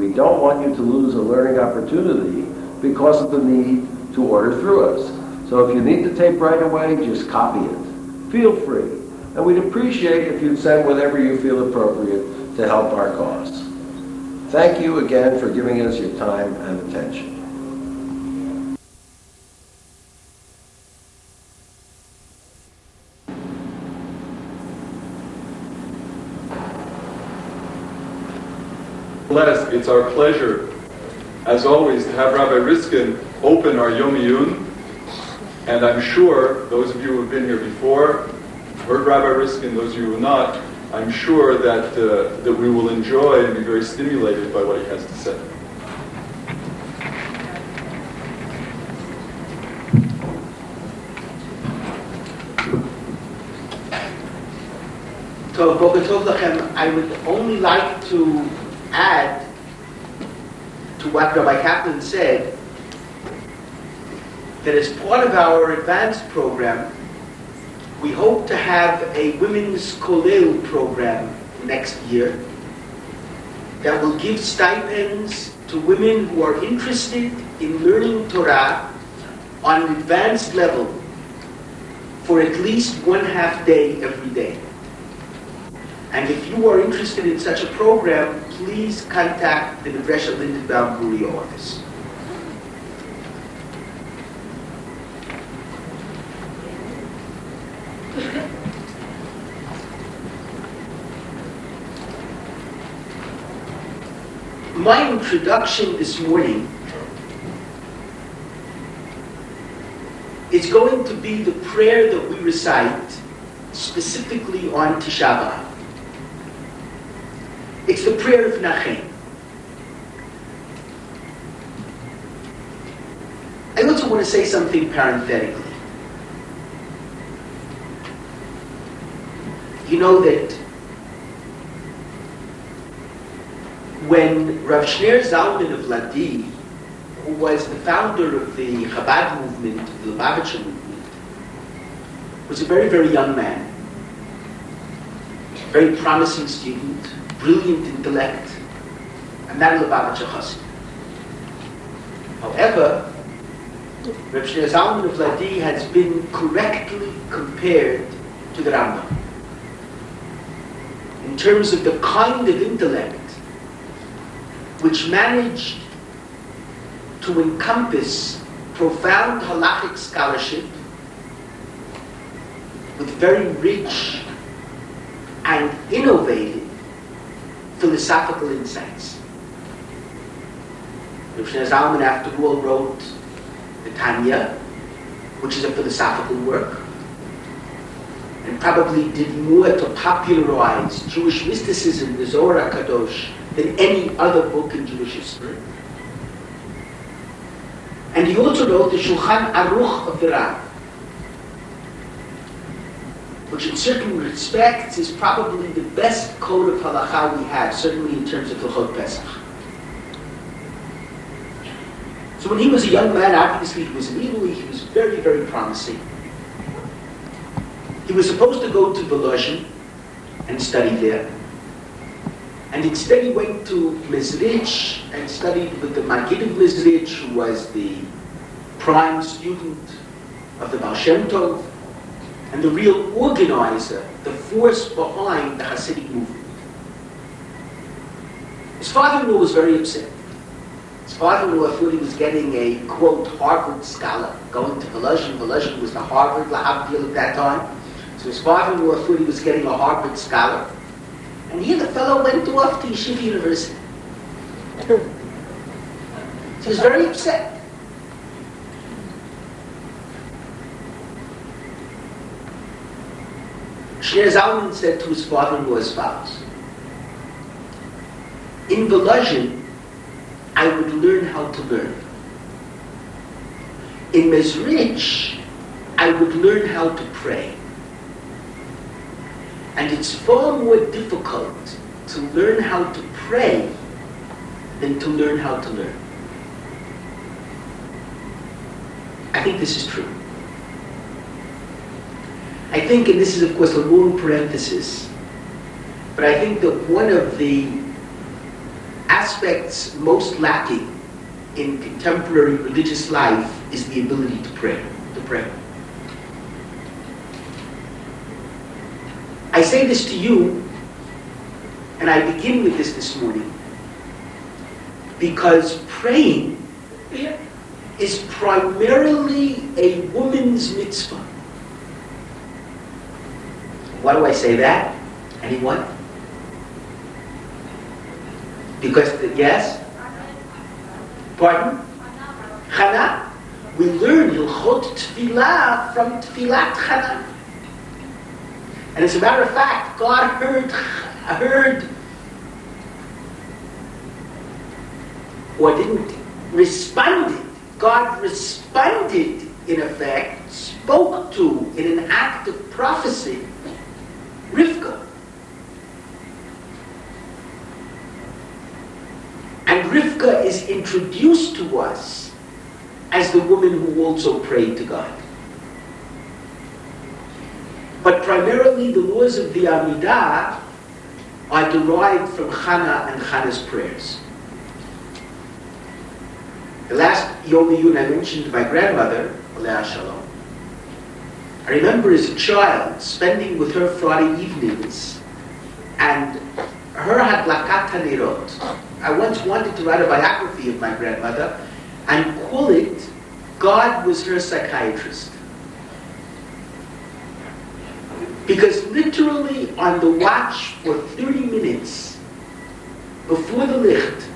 We don't want you to lose a learning opportunity because of the need to order through us. So if you need the tape right away, just copy it. Feel free. And we'd appreciate if you'd send whatever you feel appropriate to help our cause. Thank you again for giving us your time and attention. It's our pleasure, as always, to have Rabbi Riskin open our Yom Iyun. And I'm sure those of you who have been here before, heard Rabbi Riskin, those of you who have not, I'm sure that we will enjoy and be very stimulated by what he has to say. I would only like to add to what Rabbi Kaplan said, that as part of our advanced program, we hope to have a women's kollel program next year that will give stipends to women who are interested in learning Torah on an advanced level for at least 1/2 day every day. And if you are interested in such a program, please contact the Nevresha Lindenbaum Guria office. My introduction this morning is going to be the prayer that we recite specifically on Tisha B'Av. It's the prayer of Nachem. I also want to say something parenthetically. You know that when Rav Shner Zalman of Ladi, who was the founder of the Chabad movement, the Lubavitcher movement, was a very, very young man, very promising student, brilliant intellect, and not a Lubavitcher Chassid. However, Rav Shner Zalman of Ladi has been correctly compared to the Rambam in terms of the kind of intellect which managed to encompass profound halachic scholarship with very rich and innovative philosophical insights. Rav Shner Zalman, after all, wrote the Tanya, which is a philosophical work, and probably did more to popularize Jewish mysticism, the Zohar HaKadosh, than any other book in Jewish history. And he also wrote the Shulchan Aruch of the Rav, which in certain respects is probably the best code of halakha we have, certainly in terms of Hilchot Pesach. So when he was a young man, obviously he was an Ilui, he was very, very promising. He was supposed to go to Volozhin and study there. And instead he went to Mezrich and studied with the Maggid of Mezrich, who was the prime student of the Baal Shem Tov, and the real organizer, the force behind the Hasidic movement. His father-in-law was very upset. His father-in-law thought he was getting a, quote, Harvard scholar, going to Volozhin. Volozhin was the Harvard Lahavdil at that time. So his father-in-law thought he was getting a Harvard scholar. And here the fellow went off to Yeshiva University. So he was very upset. Shner Zalman said to his father-in-law as follows: in Volozhin, I would learn how to learn. In Mezrich, I would learn how to pray. And it's far more difficult to learn how to pray than to learn how to learn. I think this is true. I think, and this is of course a long parenthesis, but I think that one of the aspects most lacking in contemporary religious life is the ability to pray. I say this to you, and I begin with this morning, because praying is primarily a woman's mitzvah. Why do I say that? Anyone? Because, yes? Pardon? Chana. We learn Hilchot Tefillah from Tefillat Chana. And as a matter of fact, God heard, or didn't, responded. God responded, in effect, spoke to, in an act of prophecy, Rivka. And Rivka is introduced to us as the woman who also prayed to God. But primarily the laws of the Amidah are derived from Chana and Chana's prayers. The last Yom Iyun I mentioned my grandmother, Alea Shalom. I remember as a child spending with her Friday evenings, and her Hadlakat HaNerot. I once wanted to write a biography of my grandmother and call it God Was Her Psychiatrist. Because literally on the watch for 30 minutes before the licht,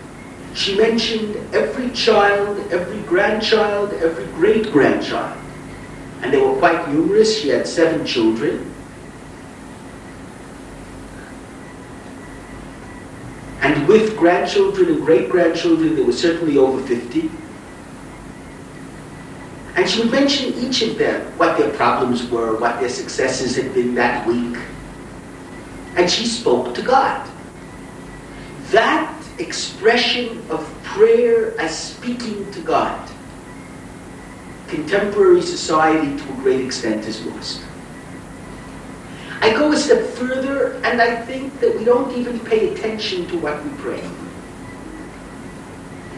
she mentioned every child, every grandchild, every great-grandchild. And they were quite numerous. She had 7 children. And with grandchildren and great-grandchildren, there were certainly over 50. And she would mention each of them, what their problems were, what their successes had been that week. And she spoke to God. That expression of prayer as speaking to God, contemporary society to a great extent has lost. I go a step further, and I think that we don't even pay attention to what we pray.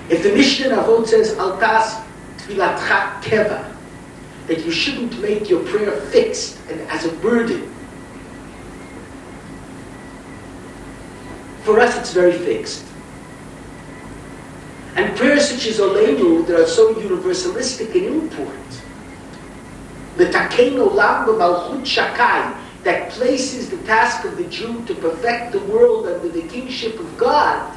If the Mishnah Avot says, Al tas tfilatcha keva, that you shouldn't make your prayer fixed and as a burden, for us it's very fixed. And prayers such as Oleinu that are so universalistic in import, L'takein olam b'malchut shakai, that places the task of the Jew to perfect the world under the kingship of God,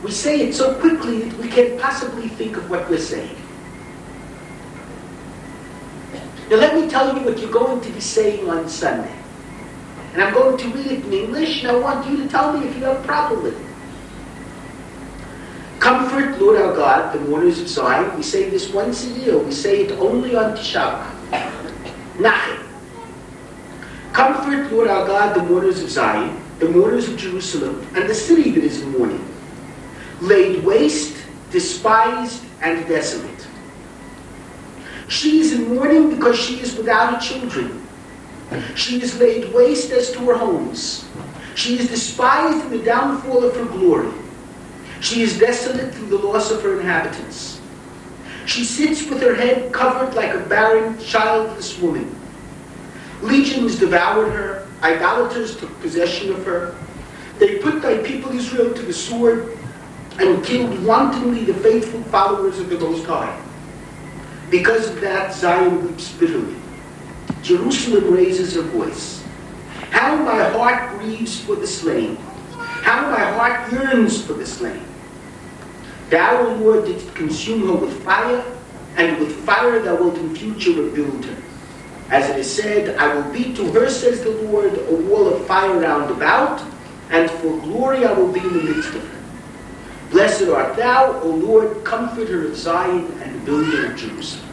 we say it so quickly that we can't possibly think of what we're saying. Now let me tell you what you're going to be saying on Sunday. And I'm going to read it in English, and I want you to tell me if you have a problem with it. Comfort, Lord our God, the mourners of Zion. We say this once a year. We say it only on Tisha B'Av. Nachem. Comfort, Lord our God, the mourners of Zion, the mourners of Jerusalem, and the city that is in mourning, laid waste, despised, and desolate. She is in mourning because she is without her children. She is laid waste as to her homes. She is despised in the downfall of her glory. She is desolate through the loss of her inhabitants. She sits with her head covered like a barren, childless woman. Legions devoured her. Idolaters took possession of her. They put thy people Israel to the sword and killed wantonly the faithful followers of the Most High. Because of that, Zion weeps bitterly. Jerusalem raises her voice. How my heart grieves for the slain. How my heart yearns for the slain. Thou, O Lord, didst consume her with fire, and with fire thou wilt in future rebuild her. As it is said, I will be to her, says the Lord, a wall of fire round about, and for glory I will be in the midst of her. Blessed art thou, O Lord, comforter of Zion and builder of Jerusalem.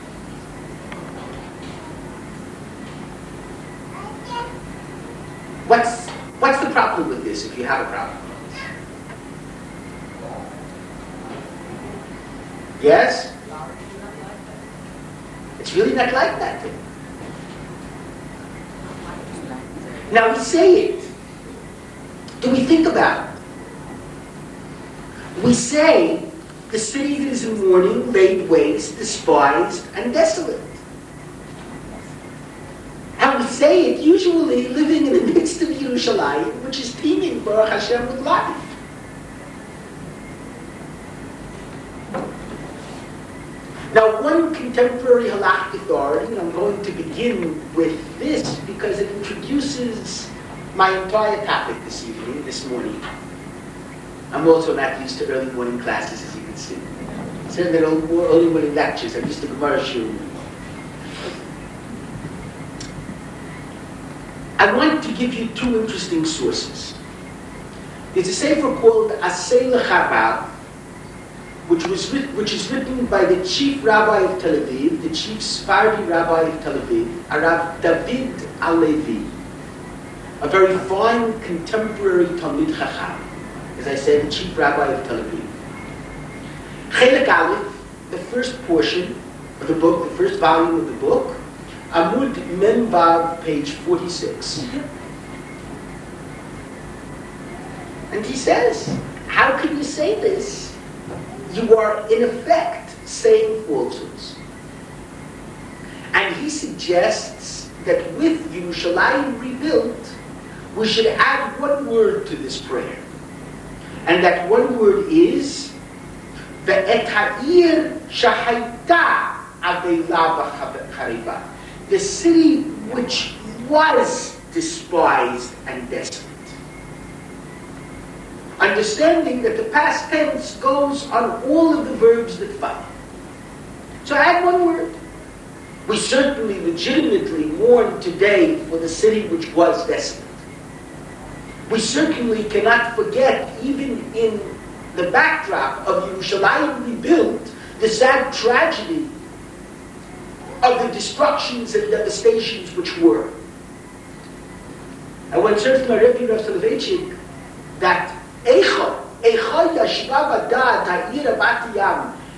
What's the problem with this, if you have a problem? Yes? It's really not like that thing. Now we say it. Do we think about it? We say the city that is in mourning, laid waste, despised, and desolate. And we say it usually living in the midst of Yerushalayim, which is teeming, Baruch Hashem, with life. Now, one contemporary halakhic authority, and I'm going to begin with this because it introduces my entire topic this morning. I'm also not used to early morning classes, as you can see. Certainly early morning lectures. I'm used to Gemara Shiurim. I want to give you two interesting sources. There's a sefer called Asay L'Chabad, which is written by the chief rabbi of Tel Aviv, the chief Sephardi rabbi of Tel Aviv, Rav David Alevi, a very fine contemporary Talmid Chacham, as I said, the chief rabbi of Tel Aviv. Chelek Aleph, the first portion of the book, the first volume of the book, Amud Memvav, page 46. And he says, how can you say this? You are in effect saying falsehoods. And he suggests that with Yerushalayim rebuilt, we should add one word to this prayer. And that one word is Ve'et ha'ir shahayta aveila v'chariba. The city which was despised and desolate. Understanding that the past tense goes on all of the verbs that follow. So add one word. We certainly legitimately mourn today for the city which was desolate. We certainly cannot forget, even in the backdrop of Yerushalayim rebuilt, the sad tragedy of the destructions and devastations which were. I once heard from my Rebbe Rav Soloveitchik that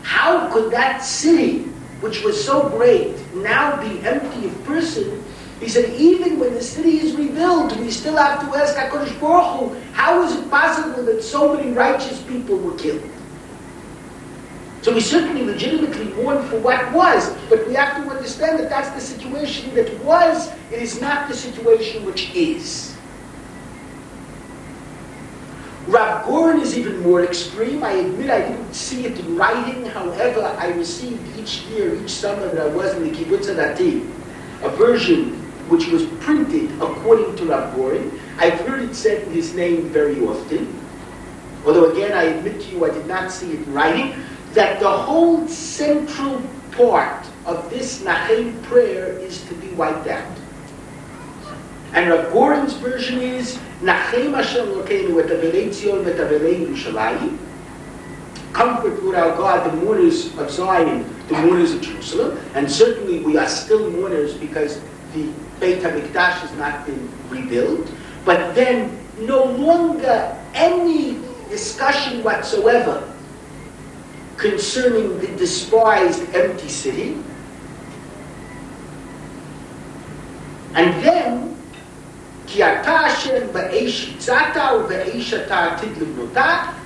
how could that city, which was so great, now be empty of person? He said, even when the city is rebuilt, we still have to ask HaKadosh Baruch Hu, how is it possible that so many righteous people were killed? So we certainly legitimately mourn for what was, but we have to understand that that's the situation that was, it is not the situation which is. Rav Goren is even more extreme. I admit I didn't see it in writing. However, I received each year, each summer that I was in the Kibbutz Adati, a version which was printed according to Rav Goren. I've heard it said in his name very often. Although again, I admit to you, I did not see it in writing, that the whole central part of this Nachem prayer is to be wiped out. And Rav Goren's version is Nachem Hashem Elokeinu et avelei Tzion et avelei Yerushalayim. Comfort, Lord our God, the mourners of Zion, the mourners of Jerusalem. And certainly we are still mourners because the Beit HaMikdash has not been rebuilt. But then no longer any discussion whatsoever concerning the despised empty city. And then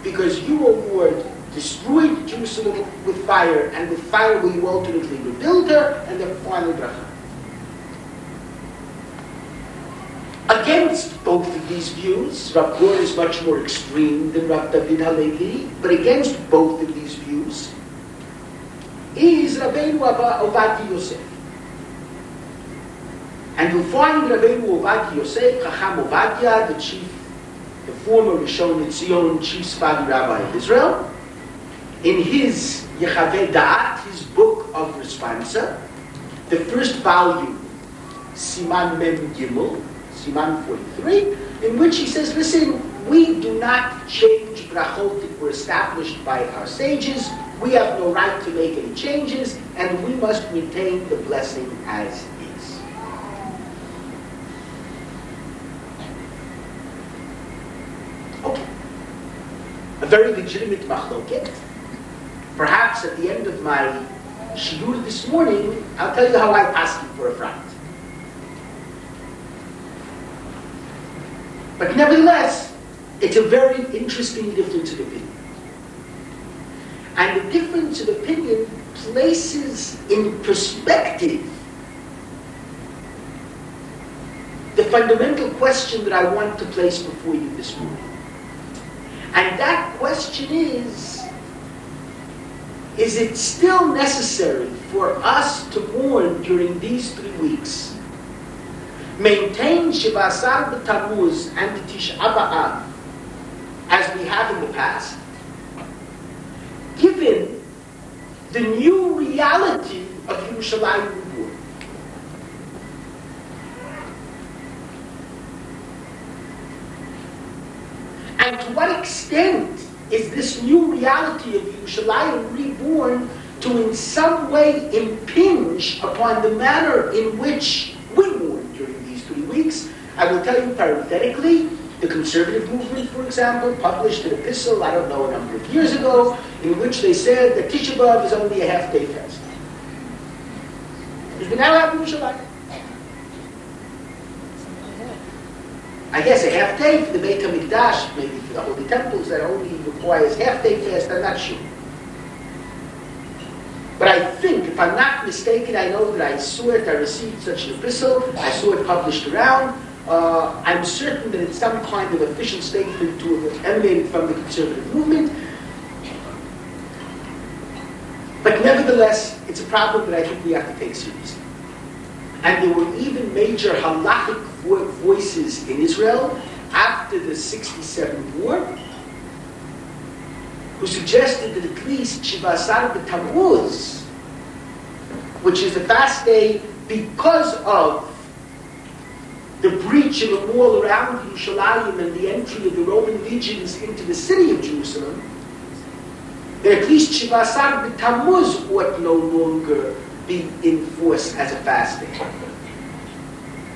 because you, O Lord, destroyed Jerusalem with fire, and with fire will you ultimately rebuild her, and then final bracha. Against both of these views, Rav Goren is much more extreme than Rav David Halevi, but against both of these views is Rabbeinu Ovadia Yosef. And you'll find Rabbeinu Ovadia Yosef, Chacham Ovadia, the former Rishon LeZion, chief Sephardi rabbi of Israel, in his Yechaveh Da'at, his book of responsa, the first volume, Siman Mem Gimel, Siman 43, in which he says, listen, we do not change brachot that were established by our sages. We have no right to make any changes, and we must retain the blessing as is. Okay. A very legitimate machloket. Perhaps at the end of my shiur this morning, I'll tell you how I asked for a front. But nevertheless, it's a very interesting difference of opinion. And the difference of opinion places in perspective the fundamental question that I want to place before you this morning. And that question is it still necessary for us to mourn during these 3 weeks? Maintain Shiva Asar B'Tammuz and the Tisha B'Av as we have in the past, given the new reality of Yerushalayim Reborn. And to what extent is this new reality of Yerushalayim Reborn to in some way impinge upon the manner in which we mourn during these 3 weeks? I will tell you parenthetically, the conservative movement, for example, published an epistle, I don't know, a number of years ago, in which they said that Tisha B'Av is only a half-day fast. Because we now have Yerushalayim. I guess a half day for the Beit HaMikdash, maybe for the Holy Temples, that only requires half-day fast, I'm not sure. But I think, if I'm not mistaken, I know that I saw it, I received such an epistle, I saw it published around. I'm certain that it's some kind of official statement to have emanated from the conservative movement. But nevertheless, it's a problem that I think we have to take seriously. And there were even major halachic voices in Israel after the 67 war who suggested that at least Shiva Asar B'Tammuz, which is the fast day because of the breach of a wall around Yerushalayim and the entry of the Roman legions into the city of Jerusalem, that at least Shiva Asar B'Tammuz ought no longer be in force as a fast day.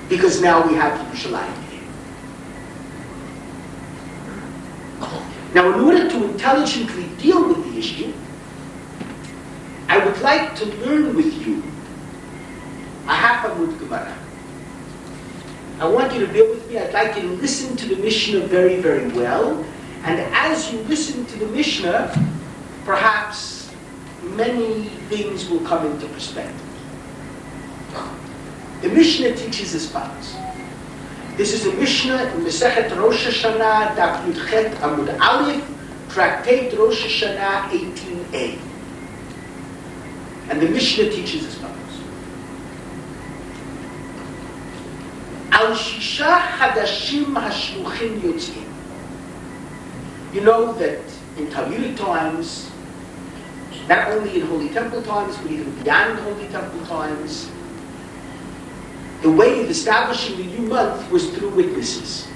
Because now we have Yerushalayim. Now, in order to intelligently deal with the issue, I would like to learn with you a half Amud Gemara. I want you to bear with me. I'd like you to listen to the Mishnah very, very well. And as you listen to the Mishnah, perhaps many things will come into perspective. The Mishnah teaches as follows. This is a Mishnah in Masechet Rosh Hashanah, Daf Yud Chet Amud Aleph, Tractate Rosh Hashanah 18a. And the Mishnah teaches as follows. Al Shisha Hadashim Hashluchim Yotzim. You know that in Talmudic times, not only in Holy Temple times, but even beyond Holy Temple times, the way of establishing the new month was through witnesses.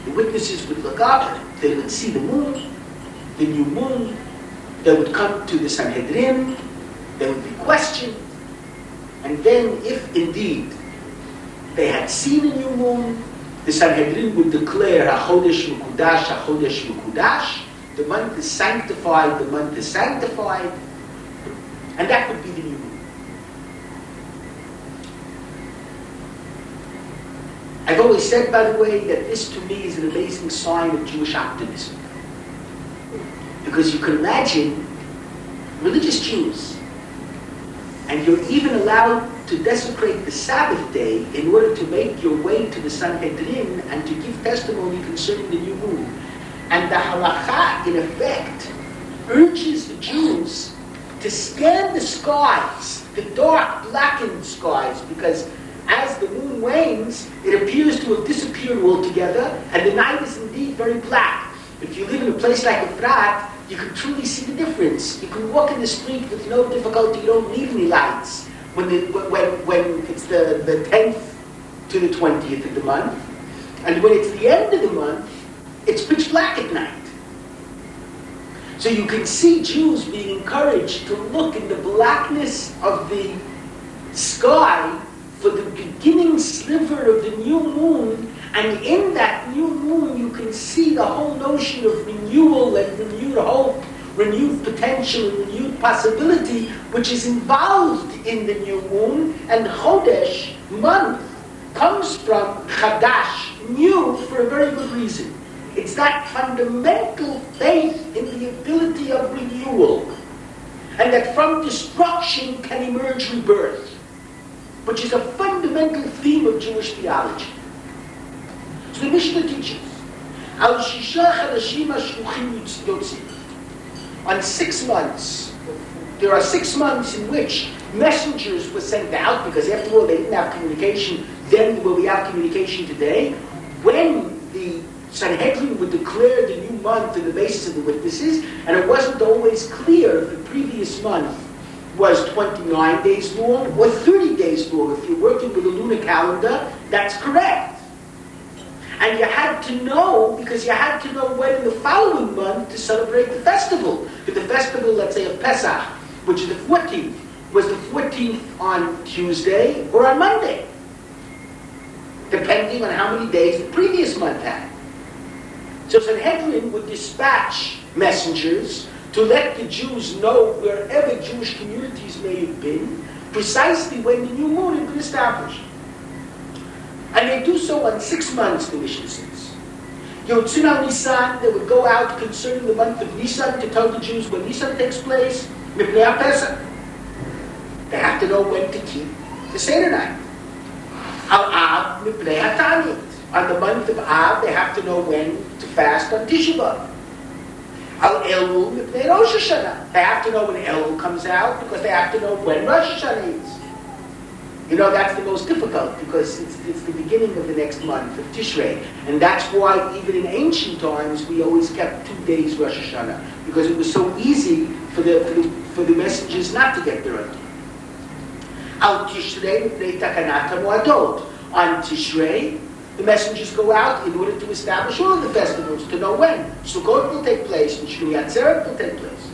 The witnesses would look up, they would see the moon, the new moon, they would come to the Sanhedrin, they would be questioned, and then if indeed they had seen a new moon, the Sanhedrin would declare HaChodesh Mekudash, HaChodesh Mekudash, the month is sanctified, the month is sanctified, and that would be the new moon. I've always said, by the way, that this to me is an amazing sign of Jewish optimism. Because you can imagine religious Jews, and you're even allowed to desecrate the Sabbath day in order to make your way to the Sanhedrin and to give testimony concerning the new moon. And the halakha, in effect, urges the Jews to scan the skies, the dark, blackened skies, because as the moon wanes, it appears to have disappeared altogether, and the night is indeed very black. If you live in a place like Efrat, you can truly see the difference. You can walk in the street with no difficulty. You don't need any lights when it's the 10th to the 20th of the month. And when it's the end of the month, it's pitch black at night. So you can see Jews being encouraged to look in the blackness of the sky for the beginning sliver of the new moon, and in that new moon you can see the whole notion of renewal and renewed hope, renewed potential and renewed possibility, which is involved in the new moon. And Chodesh, month, comes from Chadash, new, for a very good reason. It's that fundamental faith in the ability of renewal, and that from destruction can emerge rebirth, which is a fundamental theme of Jewish theology. So the Mishnah teaches, Al Shisha Chadashim HaShluchim Yotzim. On 6 months, there are 6 months in which messengers were sent out, because after all they didn't have communication then will we have communication today. When the Sanhedrin would declare the new month on the basis of the witnesses, and it wasn't always clear if the previous month was 29 days long or 30 days long. If you're working with a lunar calendar, that's correct. And you had to know, because you had to know when in the following month to celebrate the festival. If the festival, let's say, of Pesach, which is the 14th, was the 14th on Tuesday or on Monday, depending on how many days the previous month had. So Sanhedrin would dispatch messengers to let the Jews know, wherever Jewish communities may have been, precisely when the new moon had been established. And they do so on 6 months, the Mishnah says. Yotzin al Nisan, they would go out concerning the month of Nisan to tell the Jews when Nisan takes place, Mipnei HaPesach. They have to know when to keep the Seder night. Al-Av Mipnei HaTanit. On the month of Av, they have to know when to fast on Tisha B'Av. Al-Elul Mipnei Rosh Hashanah. They have to know when Elul comes out, because they have to know when Rosh Hashanah is. You know, that's the most difficult, because it's the beginning of the next month, of Tishrei. And that's why, even in ancient times, we always kept 2 days Rosh Hashanah, because it was so easy for the messengers not to get there on time. Al Tishrei Mipnei Takanat HaMoadot. On Tishrei, the messengers go out in order to establish all of the festivals, to know when Sukkot will take place and Shmini Atzeret will take place.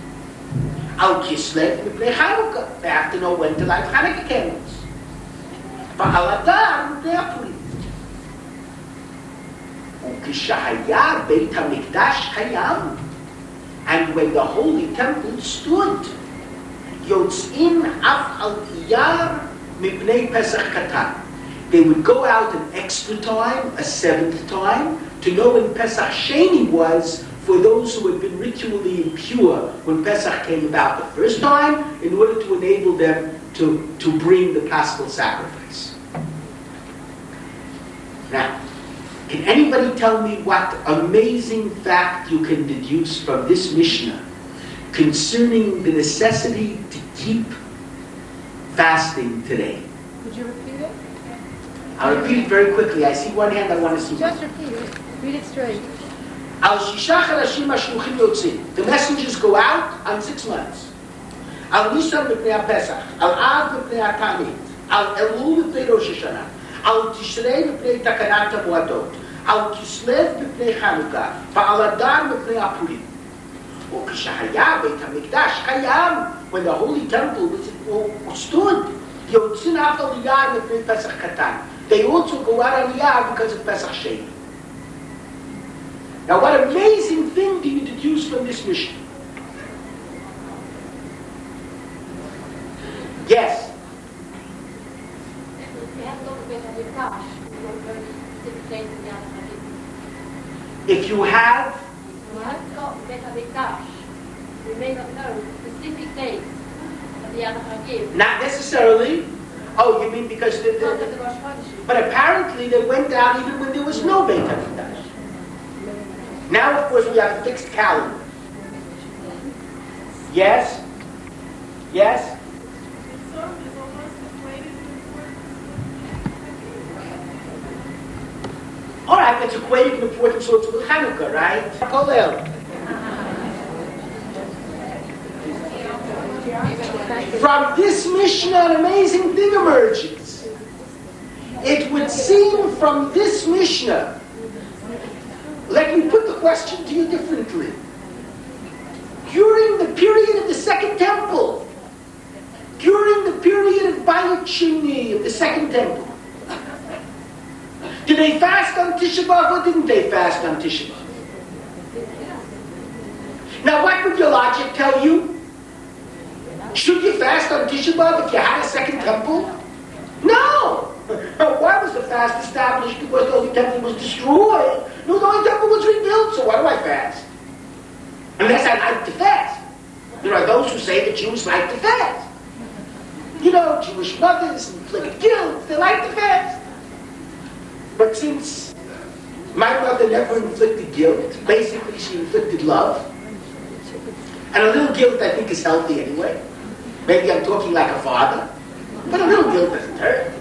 Al Kislev Mipnei Chanukah. They have to know when to light Hanukkah candles. Ba'al Adar Mipnei HaPurim. Ukishahaya Beit HaMikdash Hayam. And when the Holy Temple stood, Yotzim Af Al Iyar Mipnei Pesach Katan. They would go out an extra time, a 7th time, to know when Pesach Sheni was, for those who had been ritually impure when Pesach came about the first time, in order to enable them to bring the Paschal sacrifice. Now, can anybody tell me what amazing fact you can deduce from this Mishnah concerning the necessity to keep fasting today? Would you repeat it? I'll repeat it very quickly. I see one hand I want to see. Just repeat it. Read it straight. Al Shisha Chadashim HaShluchim Yotzim. The messengers go out on 6 months. Al Nisan Mipnei HaPesach. Al Av Mipnei HaTanit. Al Elul Mipnei Rosh Hashanah. Al Tishrei Mipnei Takanat HaMoadot. Al Kislev Mipnei Chanukah. Ba'al Adar Mipnei HaPurim. Ukishahaya Beit HaMikdash Hayam. When the Holy Temple stood, Yotzin Af Al Iyar Mipnei Pesach Katan. They also go out on Iyar because of Pesach Sheni. Now, what amazing thing do you deduce from this Mishnah? Yes? If you have... We may not know specific dates of the Anachagim. Not necessarily. Oh, you mean because... But apparently they went down even when there was no Beit HaMikdash. Now, of course, we have a fixed calendar. Yes? Yes? All right, it's equated in importance also with Hanukkah, right? Kolel. From this Mishnah, an amazing thing emerges. It would seem from this Mishnah, let me put the question to you differently. During the period of the Second Temple, during the period of Bayit Sheni, of the Second Temple, did they fast on Tisha B'Av or didn't they fast on Tisha B'Av? Now, what would your logic tell you? Should you fast on Tisha B'Av if you had a Second Temple? No! Why was the fast established? Because the Holy Temple was destroyed. No, the Holy Temple was rebuilt, so why do I fast? Unless I like to fast. There are those who say that Jews like to fast. You know, Jewish mothers inflict guilt, they like to fast. But since my mother never inflicted guilt, basically she inflicted love. And a little guilt I think is healthy anyway. Maybe I'm talking like a father. But a little guilt doesn't hurt.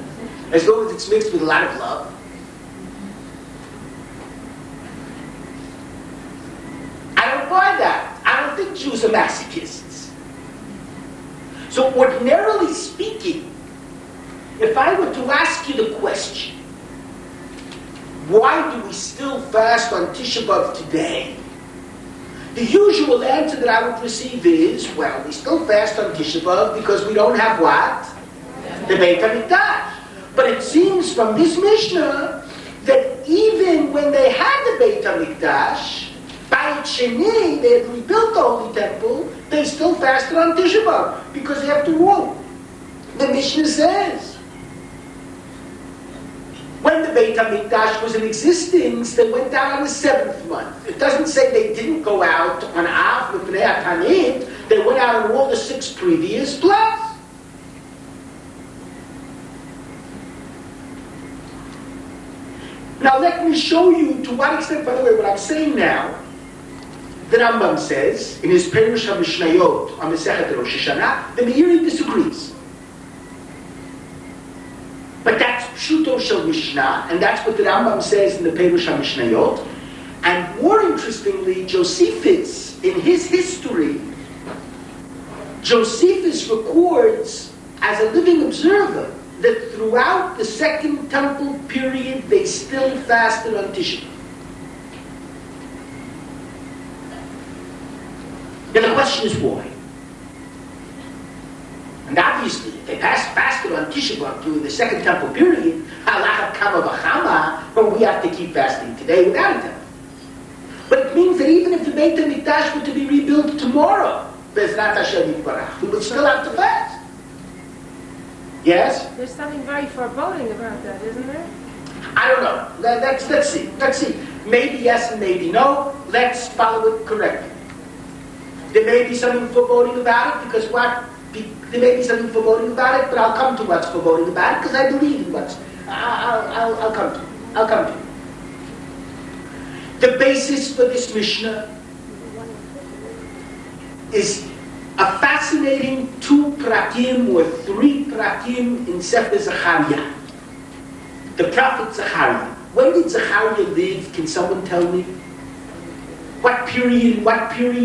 As long as it's mixed with a lot of love. I don't buy that. I don't think Jews are masochists. So ordinarily speaking, if I were to ask you the question, why do we still fast on Tisha B'Av today? The usual answer that I would receive is, well, we still fast on Tisha B'Av because we don't have what? The Beit HaMikdash. But it seems from this Mishnah that even when they had the Beit HaMikdash, Bayit Sheni, they had rebuilt the Holy Temple, they still fasted on Tisha B'Av. Because after all, the Mishnah says, when the Beit HaMikdash was in existence, they went out on the 7th month. It doesn't say they didn't go out on Av with Bnei HaTanit. They went out on all the 6 previous plus. Now let me show you to what extent, by the way, what I'm saying now, the Rambam says, in his Perush HaMishnayot on Masechet Rosh Hashanah, the Meiri disagrees. But that's Pshuto Shel Mishnah, and that's what the Rambam says in the Perush HaMishnayot. And more interestingly, Josephus, in his history, Josephus records as a living observer that throughout the Second Temple period, they still fasted on Tisha B'Av. Now the question is why? And obviously, if they fasted on Tisha B'Av during the Second Temple period, halacha kama v'chama, but we have to keep fasting today without a temple. But it means that even if the Beit HaMikdash were to be rebuilt tomorrow, Bezrat Hashem Yitbarach, we would still have to fast. Yes? There's something very foreboding about that, isn't there? I don't know. Let's see. Let's see. Maybe yes and maybe no. Let's follow it correctly. There may be something foreboding about it because what? There may be something foreboding about it, but I'll come to what's foreboding about it because I believe in what's. I'll come to it. I'll come to it. The basis for this Mishnah is a fascinating 2 prakim or 3 prakim in Sefer Zechariah. The prophet Zechariah. When did Zechariah live? Can someone tell me? What period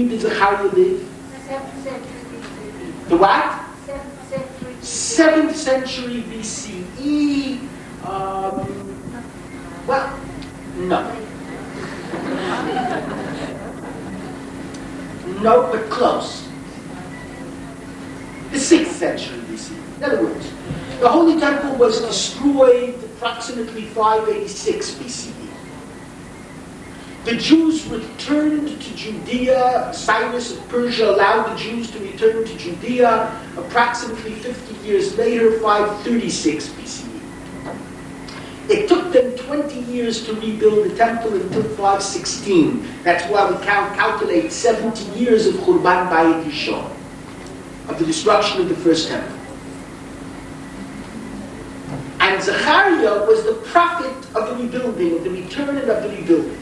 did Zechariah live? 7th century BCE. The what? 7th century BCE. 7th century BCE. Well, no. No, but close. The 6th century BC. In other words, the Holy Temple was destroyed approximately 586 BCE. The Jews returned to Judea. Cyrus of Persia allowed the Jews to return to Judea approximately 50 years later, 536 BCE. It took them 20 years to rebuild the temple until 516. That's why we calculate 70 years of Churban Bayit Rishon, of the destruction of the first temple. And Zechariah was the prophet of the rebuilding, of the return and of the rebuilding.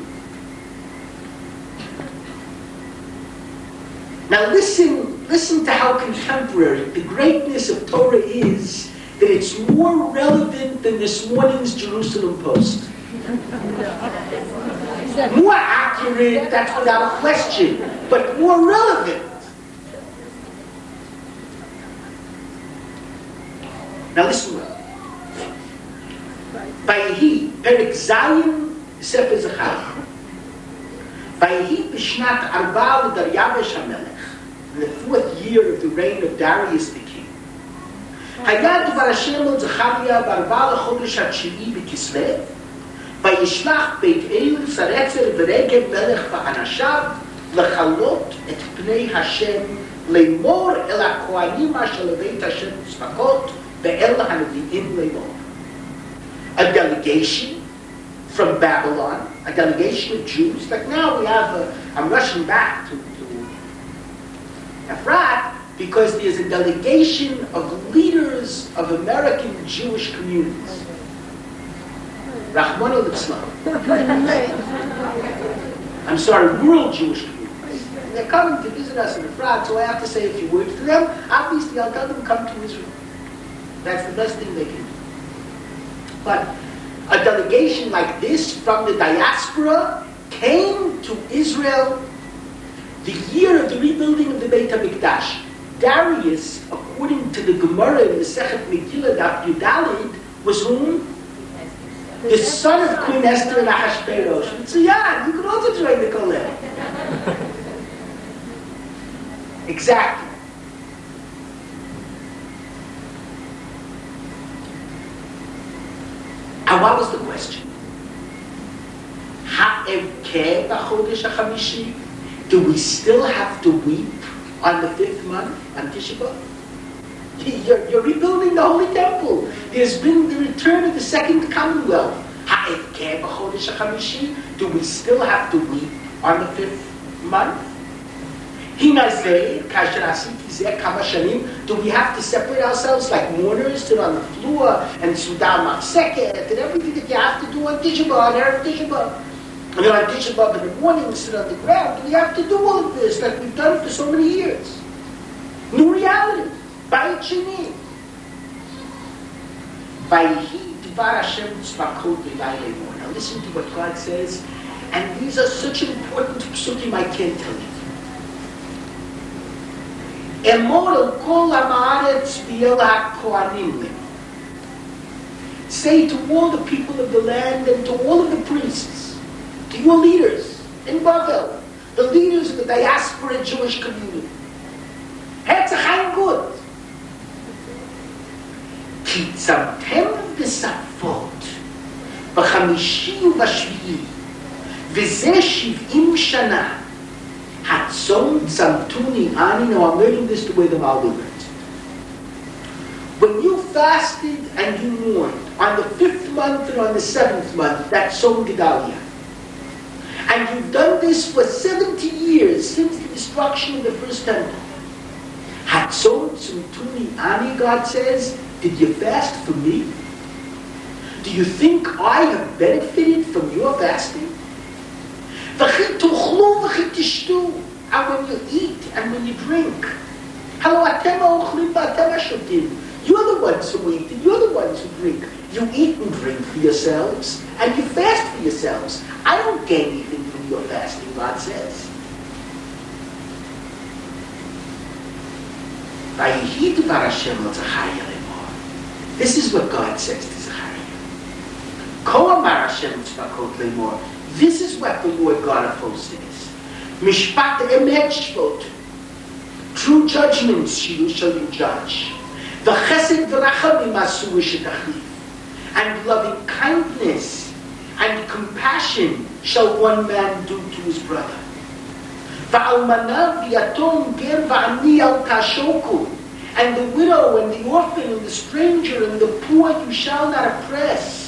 Now listen to how contemporary the greatness of Torah is, that it's more relevant than this morning's Jerusalem Post. More accurate, that's without a question, but more relevant. Now listen well. Vayehi, Perek Zayin, Sefer Zechariah. Vayehi b'shnat arba l'Daryavesh HaMelech, in the 4th year of the reign of Darius the king. Hayad Dvar Hashem el Zechariah b'arba l'chodesh ha'tshei b'Kislev, vayishlach Beit El Saretzer v'Regem Melech v'anashav l'chalot et pnei Hashem le'mor el ha'kohanim asher leveit Hashem tzvakot ve'el ha'nevi'im le'mor. A delegation from Babylon, a delegation of Jews. Like now we have, I'm rushing back to Efrat, because there's a delegation of leaders of American Jewish communities. Rahman al-Islam. I'm sorry, world Jewish communities. And they're coming to visit us in France, so I have to say a few words to them. Obviously, I'll tell them to come to Israel. That's the best thing they can do. But a delegation like this from the diaspora came to Israel the year of the rebuilding of the Beit HaMikdash. Darius, according to the Gemara in the Sechet Megillah, Daf Yudalid, was whom? The son of Queen Esther and Ahasuerus. So yeah, you could also join the Kollel. Exactly. And what was the question? Ha'evkeh b'chodesh ha'chamishi? Do we still have to weep on the 5th month, on Tisha B'Av? You're rebuilding the Holy Temple. There's been the return of the Second Commonwealth. Ha'evkeh b'chodesh ha'chamishi? Do we still have to weep on the 5th month? Do we have to separate ourselves like mourners, sit on the floor and Sudan Machseket and everything that you have to do on Tisha B'Av, on Erev Tisha B'Av? And then on Tisha B'Av in the morning, sit on the ground. Do we have to do all of this like we've done for so many years? New reality. Bayit Sheni. Vayhi Dvar Hashem Tzvakot V'Yayla. Now listen to what God says. And these are such important psukim I can't tell you. Emor kol ha'maaretz v'yel ha'kohanim. Say to all the people of the land and to all of the priests, to your leaders in Bavel, the leaders of the diaspora Jewish community, Hetzachayim good. Ki tzamtem v'safot b'chamishi u'b'shvi'i v'zeh 70 shana Hatzon Tzamtuni Ani. Now I'm learning this the way the Malbi learns. When you fasted and you mourned on the 5th month and on the 7th month, that's Tzom Gedalia. And you've done this for 70 years since the destruction of the first temple. Hatzon Tzamtuni Ani, God says, did you fast for me? Do you think I have benefited from your fasting? And when you eat and when you drink, you're the ones who eat and you're the ones who drink. You eat and drink for yourselves and you fast for yourselves. I don't gain anything from your fasting, God says. This is what God says to Zechariah. This is what the Lord God of hosts says. Mishpat emet shvot. True judgments shall you judge. V'chesed v'rachamim asu v'shetachliv. And loving kindness and compassion shall one man do to his brother. V'almana v'yatom ger v'ani al tashoku. And the widow and the orphan and the stranger and the poor you shall not oppress.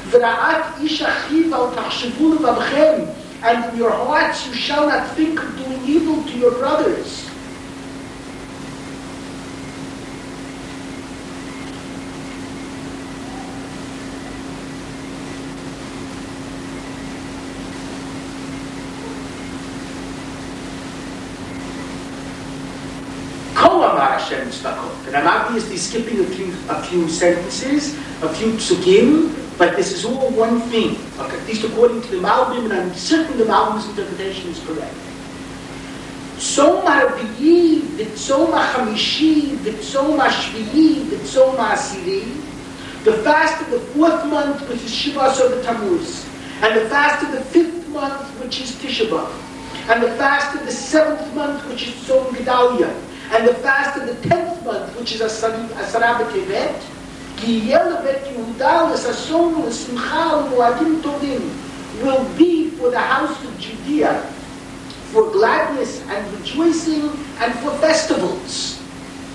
And in your hearts you shall not think of doing evil to your brothers. And I'm obviously skipping a few sentences, a few psukim, but this is all one thing, okay, at least according to the Malbim, and I'm certain the Malbim's interpretation is correct. Tzom ha'arvi'i, v'tzom ha'chamishi, v'tzom ha'shvi'i, v'tzom ha'asiri, the fast of the 4th month, which is Shivas of the Tammuz, and the fast of the 5th month, which is Tisha B'Av, and the fast of the 7th month, which is Tzom Gedalia, and the fast of the 10th month, which is Asara B'Tevet, will be for the house of Judea for gladness and rejoicing and for festivals.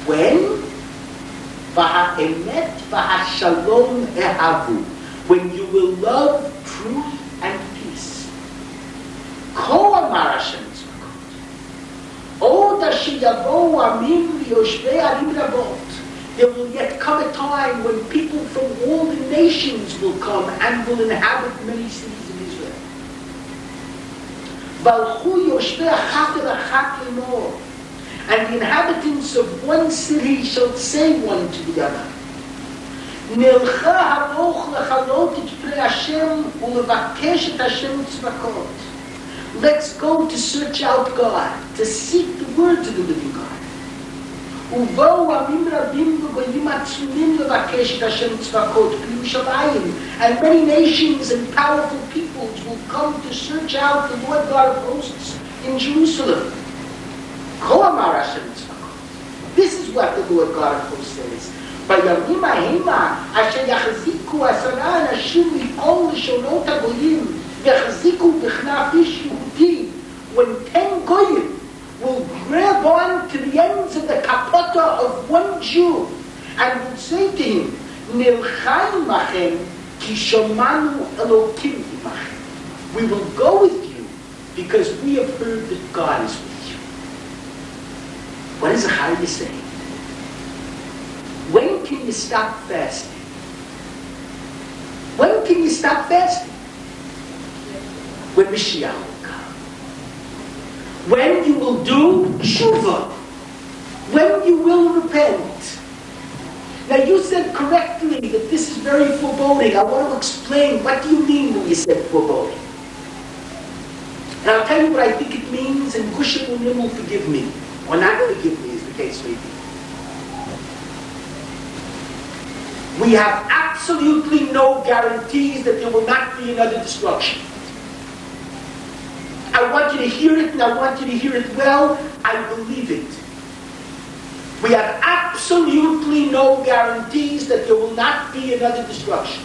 When? When you will love truth and peace. Oh, the There will yet come a time when people from all the nations will come and will inhabit many cities in Israel. And the inhabitants of one city shall say one to the other, let's go to search out God, to seek the words of the living God. And many nations and powerful peoples will come to search out the Lord God of hosts in Jerusalem. This is what the Lord God of hosts says. When 10 goyim will grab on to the ends of the kapota of one Jew and will say to him, Nilchaim machem ki shomanu Elokim machem. We will go with you because we have heard that God is with you. What is Zechariah saying? When can you stop fasting? When can you stop fasting? When Mashiach will come. When you will do tshuva. When you will repent. Now you said correctly that this is very foreboding. I want to explain, what do you mean when you said foreboding? And I'll tell you what I think it means, and Gushan Unim will forgive me. Or not forgive me, as the case may be. We have absolutely no guarantees that there will not be another destruction. I want you to hear it, and I want you to hear it well. I believe it. We have absolutely no guarantees that there will not be another destruction.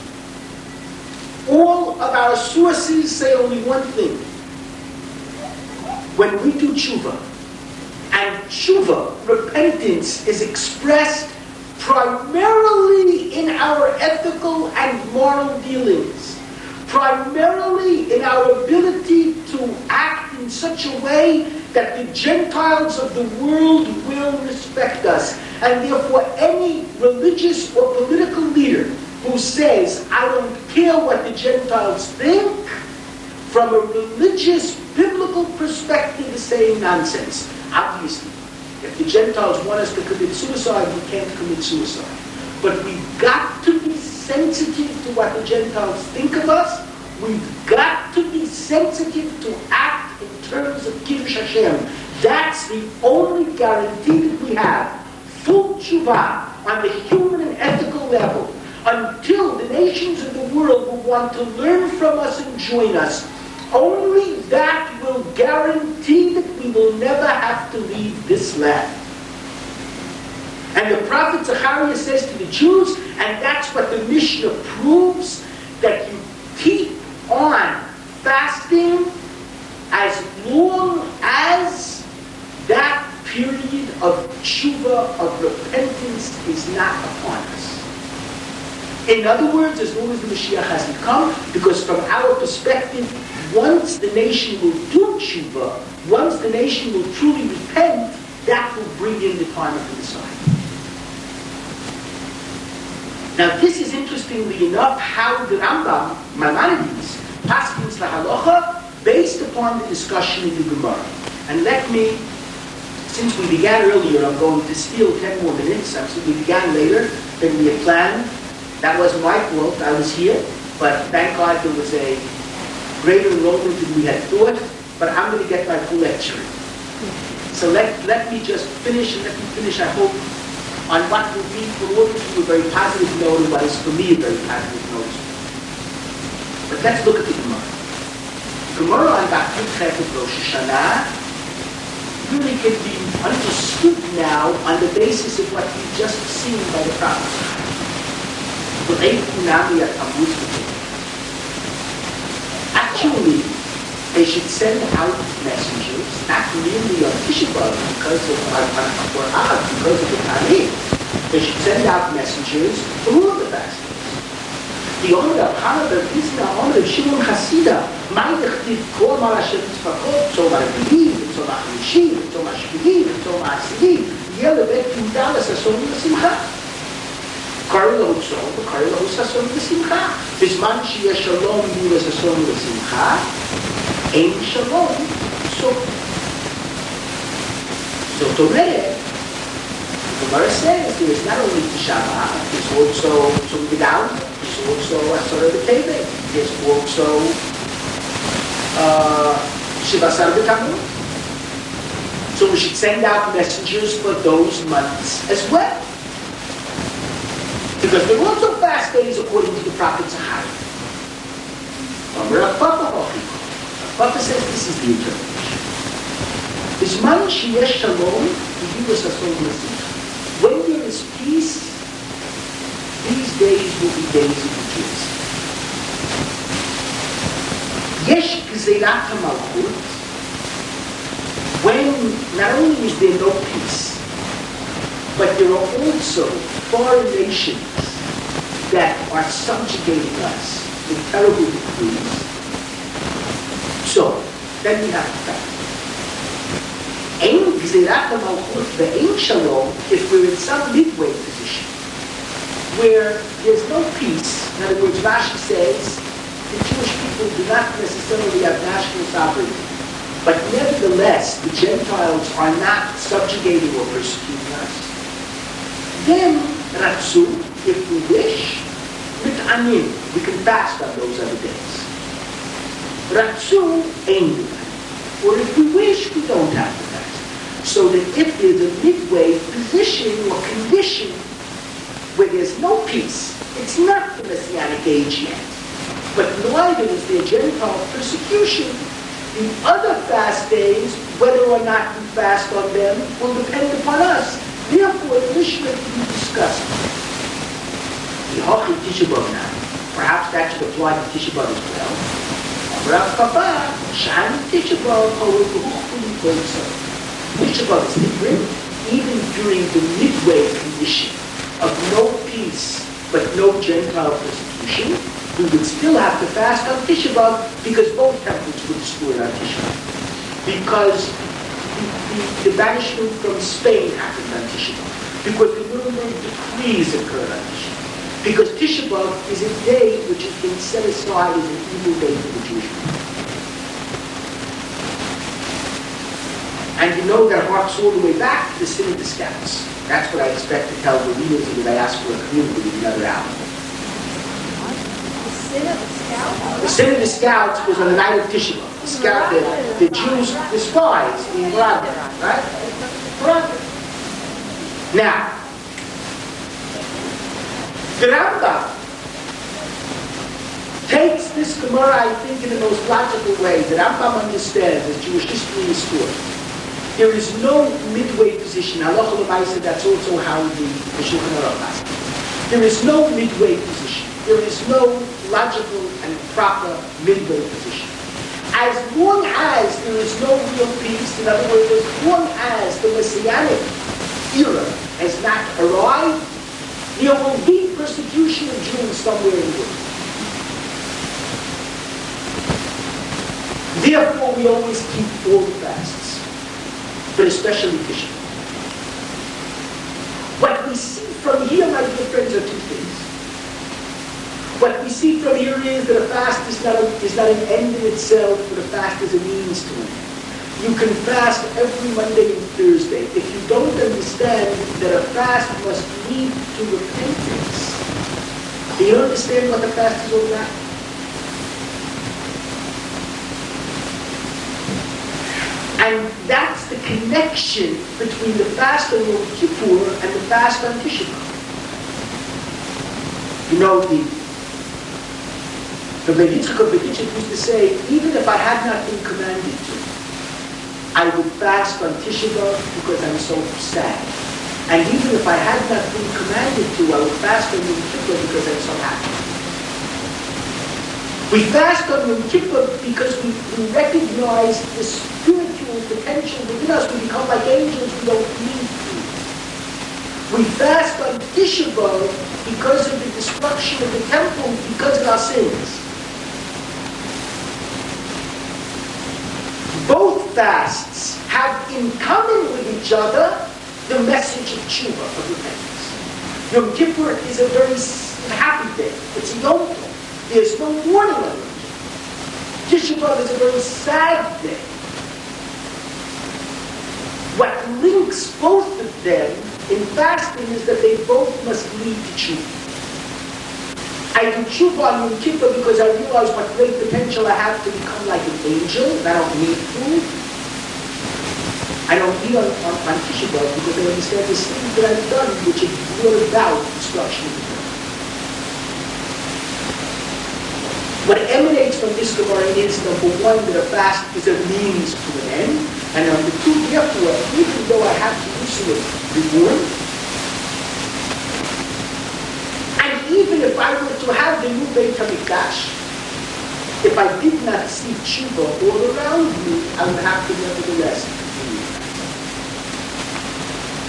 All of our sources say only one thing. When we do tshuva, and tshuva, repentance, is expressed primarily in our ethical and moral dealings, primarily in our ability to act in such a way that the Gentiles of the world will respect us. And therefore any religious or political leader who says, I don't care what the Gentiles think, from a religious, biblical perspective is saying nonsense. Obviously, if the Gentiles want us to commit suicide, we can't commit suicide. But we've got to be sensitive to what the Gentiles think of us. We've got to be sensitive to act in terms of Kiddush Hashem. That's the only guarantee that we have. Full tshuva on the human and ethical level, until the nations of the world will want to learn from us and join us. Only that will guarantee that we will never have to leave this land. And the prophet Zechariah says to the Jews, and that's what the Mishnah proves, that you keep on fasting as long as that period of tshuva, of repentance, is not upon us. In other words, as long as the Mashiach hasn't come, because from our perspective, once the nation will do tshuva, once the nation will truly repent, that will bring in the time of the Messiah. Now this is, interestingly enough, how the Rambam, Maimonides, paskins la halacha based upon the discussion in the Gemara. And let me, since we began earlier, I'm going to steal 10 more minutes. We began later than we had planned. That was my fault. I was here, but thank God there was a greater enrollment than we had thought. But I'm going to get my full lecture. So let me just finish, and let me finish, I hope, on what will be for all of you a very positive note, and what is for me a very positive note. But let's look at the Gemara. Gemara on Daf Yud of Rosh Hashanah really can be understood now on the basis of what we've just seen by the prophet. Actually, they should send out messengers, not really on Tisha B'Av because of the Tarikh. They should send out messengers for all the fastings. The Omer of Hanav is the Omer of Shimon Chasida. So what I believe is צום החמישי, וצום השביעי, וצום העשירי, יהיה לבית יהודה לששון ולשמחה. קורא לו צום וקורא לו ששון ושמחה. בזמן שיש שלום מול הששון ולשמחה, אין שלום סוף. זאת אומרת, the Gemara says there is not only Tisha B'Av, there's also Tzom G'dal, there's also Asara B'Tevei, there's also Shivasar B'Tammuz. So we should send out messengers for those months as well. Because there are also fast days according to the prophet Zachariah. Papa says this is the interpretation. Bisman sheyesh shalom, v'yiras hason l'simcha. When there is peace, these days will be days of rejoicing. Yesh gzeirat hamalchut, when not only is there no peace, but there are also foreign nations that are subjugating us with terrible decrees. So, then we have to fast. Ein gzeirat hamalchut ve'ein shalom, if we're in some midway position, where there's no peace. In other words, Rashi says, the Jewish people do not necessarily have national sovereignty, but nevertheless, the Gentiles are not subjugating or persecuting us. Then, Ratzu, if we wish, mit'anim, we can fast on those other days. Ratzu, ein. Or if we wish, we don't have to fast. So that if there's a midway position or condition where there's no peace, it's not the Messianic age yet, but neither is there Gentile persecution, the other fast days, whether or not we fast on them, will depend upon us. Therefore, the Mishnah to be discussed. Perhaps that should apply to Tisha B'Av as well. Tisha B'Av is different, even during the midway condition of no peace but no Gentile persecution, we would still have to fast on Tisha B'Av because both temples were destroyed on Tisha B'Av. Because the banishment from Spain happened on Tisha B'Av. Because the Nuremberg decrees occurred on Tisha B'Av. Because Tisha B'Av is a day which has been set aside as an evil day for the Jewish people. And you know that harks all the way back to the Sin of the Scouts. That's what I expect to tell the leaders of the diaspora community in another hour. The sin of the scout? The Sin of the Scouts was on the night of Tisha B'Av. The Jews, the spies in Rada, right? Rada. Now, the Rambam takes this Gemara, I think, in the most logical way. The Rambam understands as Jewish history is taught. There is no midway position. Halacha l'maaseh, that's also how the Shulchan Aruch has. There is no midway position. There is no logical and proper midway position. As long as there is no real peace, in other words, as long as the Messianic era has not arrived, there will be persecution of Jews somewhere in the world. Therefore, we always keep all the fasts, but especially Tisha B'Av. What we see from here, my dear friends, are two things. What we see from here is that a fast is not an end in itself, but a fast is a means to an end. You can fast every Monday and Thursday. If you don't understand that a fast must lead to repentance, do you understand what the fast is all about? And that's the connection between the fast on Yom Kippur and the fast on Tisha B'Av. You know, the Reb Yitzchak of Bedichik used to say, even if I had not been commanded to, I would fast on Tisha B'Av because I'm so sad. And even if I had not been commanded to, I would fast on Yom Kippur because I'm so happy. We fast on Yom Kippur because we recognize the spiritual potential within us. We become like angels, we don't need food. We fast on Tisha B'Av because of the destruction of the temple, because of our sins. Both fasts have in common with each other the message of tshuva, of repentance. Yom Kippur is a very happy day. It's a Yom Tov. There's no mourning on Yom Kippur. Tisha B'Av is a very sad day. What links both of them in fasting is that they both must lead to tshuva. I do tshuva on Yom Kippur because I realize what great potential I have to become like an angel, and I don't need food. I don't eat on Tisha B'Av because I understand the things that I've done which have brought about destruction of the world. What emanates from this Gemara is, number one, that a fast is a means to an end, and number two, therefore, even though I have to issue a reward, and even if I were to have the new Beit HaMikdash, if I did not see tshuva all around me, I would have to nevertheless continue.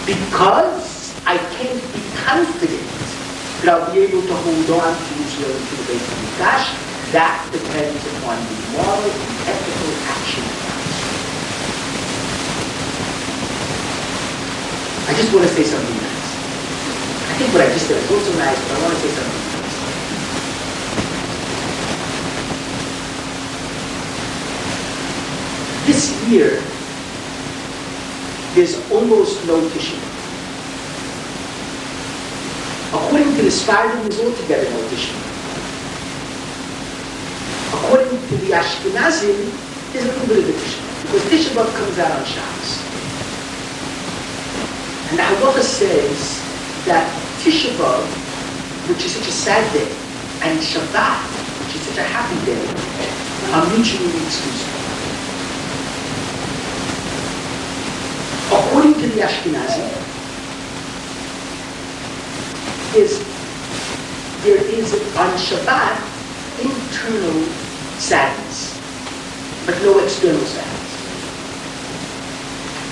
Because I can't be confident that I'll be able to hold on to Israel to the Beit HaMikdash. That depends upon the moral and ethical action of us. I just want to say something nice. I think what I just said is also nice, but I want to say something nice. This year, there's almost no Tisha B'Av. According to the Sfardim, there's altogether no Tisha B'Av. According to the Ashkenazim, there's a little bit of a Tisha B'Av, because Tisha B'Av comes out on Shabbos. And the halacha says that Tisha B'Av, which is such a sad day, and Shabbat, which is such a happy day, are mutually exclusive. According to the Ashkenazim, there is on Shabbat internal sadness, but no external sadness.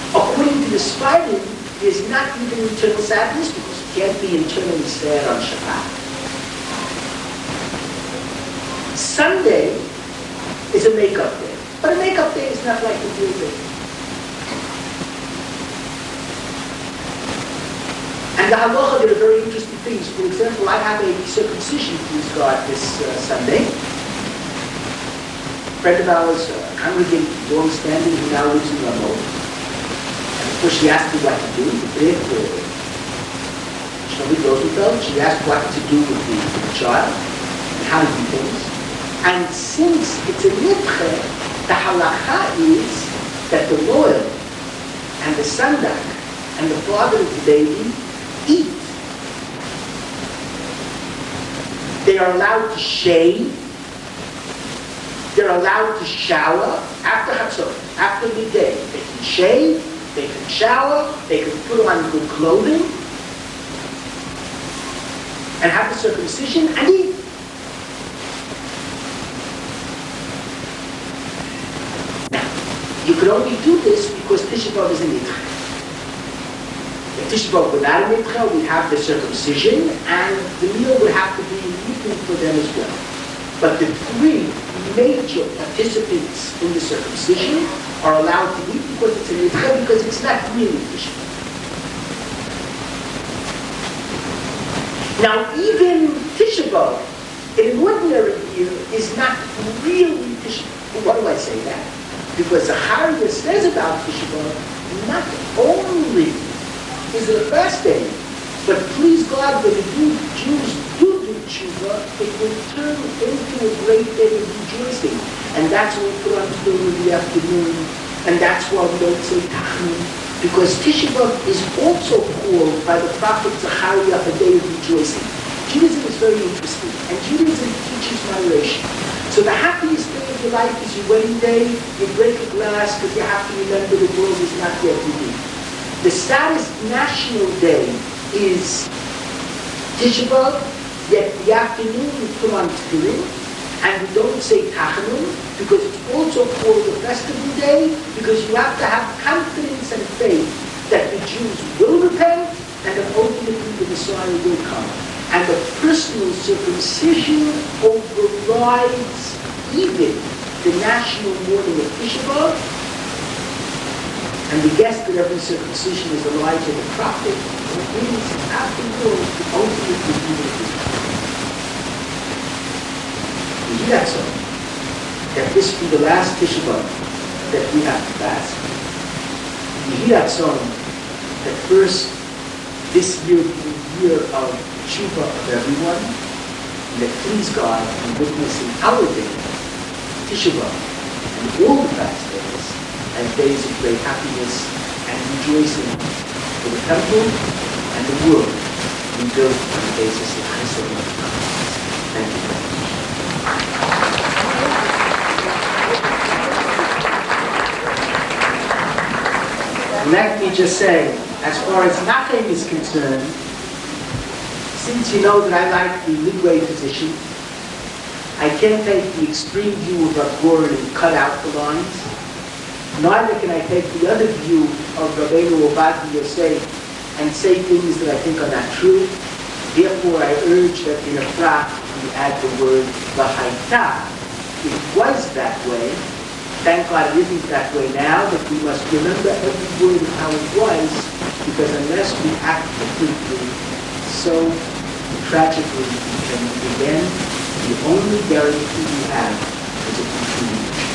According to the Sfardim, there's not even internal sadness because you can't be internally sad on Shabbat. Sunday is a makeup day, but a makeup day is not like a real day. And the halacha did a very interesting things. For example, I have a circumcision, please God, this Sunday. A friend of ours, congregant, long-standing, who now lives in Ramon. And of course, she asked me what to do. The big Shlomi Rosenfeld, she asked what to do with the child and how to do things. And since it's a nitche, the halacha is that the loyal and the sandak and the father of the baby eat. They are allowed to shave. They're allowed to shower after Chatzot, after midday. They can shave, they can shower, they can put on good clothing, and have the circumcision and eat. Now, you could only do this because Tisha B'Av is a nitche. If Tisha B'Av without a nitche, we have the circumcision, and the meal would have to be eaten for them as well. But the three major participants in the circumcision are allowed to eat because it's a nitche, because it's not really Tisha B'Av. Now, even Tisha B'Av, in an ordinary year, is not really Tisha B'Av. Why do I say that? Because Zechariah says about Tisha B'Av, not only is it a fast day, but please God, when the Jews do tshuva, it will turn into a great day of rejoicing. And that's what we put on tefillin in the afternoon, and that's why we don't say tachanun, because Tisha B'Av is also called by the prophet Zechariah a day of rejoicing. Judaism is very interesting, and Judaism teaches moderation. So the happiest day of your life is your wedding day. You break a glass because you have to remember the world is not yet unique. The saddest national day is Tisha B'Av, yet the afternoon we put on tefillin, and we don't say tachanun, because it's also called a festival day, because you have to have confidence and faith that the Jews will repent, and that ultimately the Messiah will come. And the personal circumcision overrides even the national mourning of Tisha B'Av, And we guess that every circumcision is Elijah the prophet, and it is, after all, the ultimate redeemer of Israel. We hear that song, that this be the last Tisha B'Av that we have to fast. We hear that song, that first, this year be the year of tshuva of everyone, and that please God in witnessing our day, Tisha B'Av, and all the fast days, as days of great happiness and rejoicing for the temple and the world rebuilt on the basis of chesed and kindness. Thank you very much. Let me just say, as far as Nachem is concerned, since you know that I like the midway position, I can't take the extreme view of Rav Goren and cut out the lines. Neither can I take the other view of Rabbeinu Ovadia Yosef and say things that I think are not true. Therefore, I urge that in a prat we add the word v'haita. It was that way. Thank God it isn't that way now, but we must remember every word of how it was, because unless we act differently, so tragically we can again, the only guarantee we have is a future.